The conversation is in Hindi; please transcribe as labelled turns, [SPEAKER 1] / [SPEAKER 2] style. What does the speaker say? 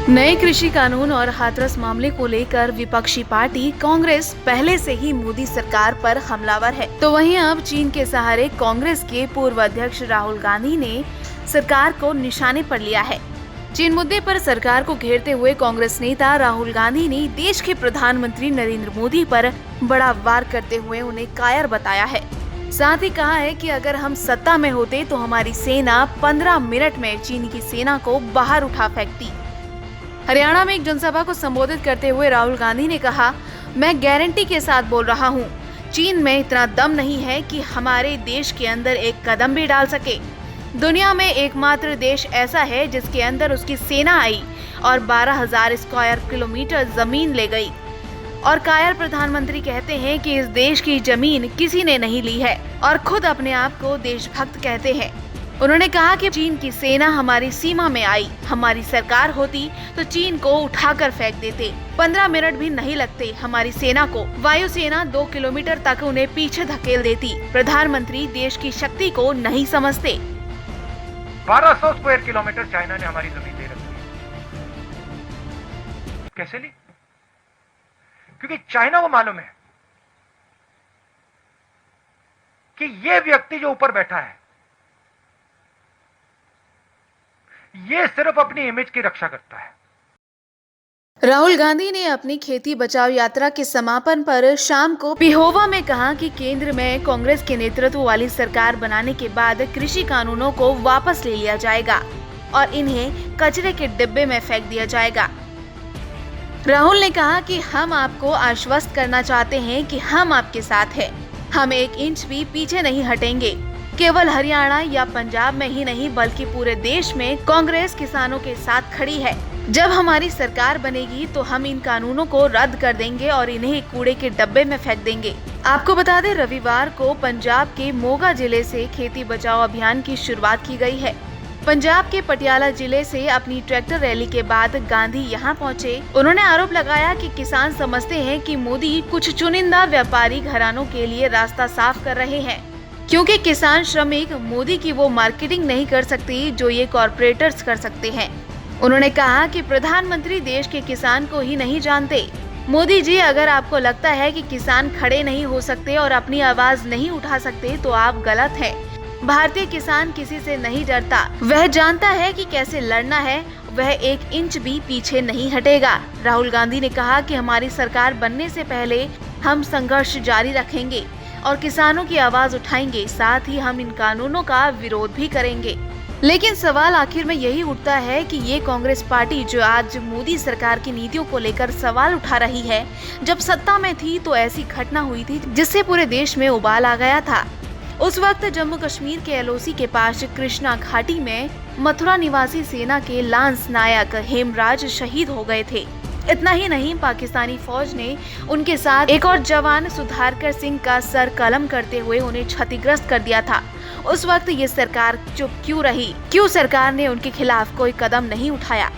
[SPEAKER 1] नए कृषि कानून और हाथरस मामले को लेकर विपक्षी पार्टी कांग्रेस पहले से ही मोदी सरकार पर हमलावर है, तो वहीं अब चीन के सहारे कांग्रेस के पूर्व अध्यक्ष राहुल गांधी ने सरकार को निशाने पर लिया है। चीन मुद्दे पर सरकार को घेरते हुए कांग्रेस नेता राहुल गांधी ने देश के प्रधानमंत्री नरेंद्र मोदी पर बड़ा वार करते हुए उन्हें कायर बताया है। साथ ही कहा है कि अगर हम सत्ता में होते तो हमारी सेना 15 मिनट में चीन की सेना को बाहर उठा फेंकती। हरियाणा में एक जनसभा को संबोधित करते हुए राहुल गांधी ने कहा, मैं गारंटी के साथ बोल रहा हूँ, चीन में इतना दम नहीं है कि हमारे देश के अंदर एक कदम भी डाल सके। दुनिया में एकमात्र देश ऐसा है जिसके अंदर उसकी सेना आई और 12,000 स्क्वायर किलोमीटर जमीन ले गई। और कायर प्रधानमंत्री कहते हैं कि इस देश की जमीन किसी ने नहीं ली है और खुद अपने आप को देशभक्त कहते हैं। उन्होंने कहा कि चीन की सेना हमारी सीमा में आई, हमारी सरकार होती तो चीन को उठाकर फेंक देते। 15 मिनट भी नहीं लगते हमारी सेना को। वायुसेना 2 किलोमीटर तक उन्हें पीछे धकेल देती। प्रधानमंत्री देश की शक्ति को नहीं समझते।
[SPEAKER 2] 1200 स्क्वायर किलोमीटर चाइना ने हमारी जमीन ले रखी है। कैसे ली? क्योंकि चाइना को मालूम है कि ये व्यक्ति जो ऊपर बैठा है ये सिर्फ अपनी इमेज की रक्षा करता है।
[SPEAKER 1] राहुल गांधी ने अपनी खेती बचाओ यात्रा के समापन पर शाम को पिहोवा में कहा कि केंद्र में कांग्रेस के नेतृत्व वाली सरकार बनाने के बाद कृषि कानूनों को वापस ले लिया जाएगा और इन्हें कचरे के डिब्बे में फेंक दिया जाएगा। राहुल ने कहा कि हम आपको आश्वस्त करना चाहते हैं कि हम आपके साथ हैं। हम 1 इंच भी पीछे नहीं हटेंगे। केवल हरियाणा या पंजाब में ही नहीं बल्कि पूरे देश में कांग्रेस किसानों के साथ खड़ी है। जब हमारी सरकार बनेगी तो हम इन कानूनों को रद्द कर देंगे और इन्हें कूड़े के डब्बे में फेंक देंगे। आपको बता दें, रविवार को पंजाब के मोगा जिले से खेती बचाओ अभियान की शुरुआत की गई है। पंजाब के पटियाला जिले से अपनी ट्रैक्टर रैली के बाद गांधी यहां पहुंचे। उन्होंने आरोप लगाया कि किसान समझते हैं कि मोदी कुछ चुनिंदा व्यापारी घरानों के लिए रास्ता साफ कर रहे हैं, क्योंकि किसान श्रमिक मोदी की वो मार्केटिंग नहीं कर सकती जो ये कॉर्पोरेटर्स कर सकते हैं। उन्होंने कहा कि प्रधानमंत्री देश के किसान को ही नहीं जानते। मोदी जी, अगर आपको लगता है कि किसान खड़े नहीं हो सकते और अपनी आवाज नहीं उठा सकते तो आप गलत हैं। भारतीय किसान किसी से नहीं डरता, वह जानता है कि कैसे लड़ना है, वह 1 इंच भी पीछे नहीं हटेगा। राहुल गांधी ने कहा कि हमारी सरकार बनने से पहले हम संघर्ष जारी रखेंगे और किसानों की आवाज उठाएंगे, साथ ही हम इन कानूनों का विरोध भी करेंगे। लेकिन सवाल आखिर में यही उठता है कि ये कांग्रेस पार्टी जो आज मोदी सरकार की नीतियों को लेकर सवाल उठा रही है, जब सत्ता में थी तो ऐसी घटना हुई थी जिससे पूरे देश में उबाल आ गया था। उस वक्त जम्मू कश्मीर के LOC के पास कृष्णा घाटी में मथुरा निवासी सेना के लांस नायक हेमराज शहीद हो गए थे। इतना ही नहीं, पाकिस्तानी फौज ने उनके साथ एक और जवान सुधाकर सिंह का सर कलम करते हुए उन्हें क्षतिग्रस्त कर दिया था। उस वक्त ये सरकार चुप क्यों रही? क्यों सरकार ने उनके खिलाफ कोई कदम नहीं उठाया?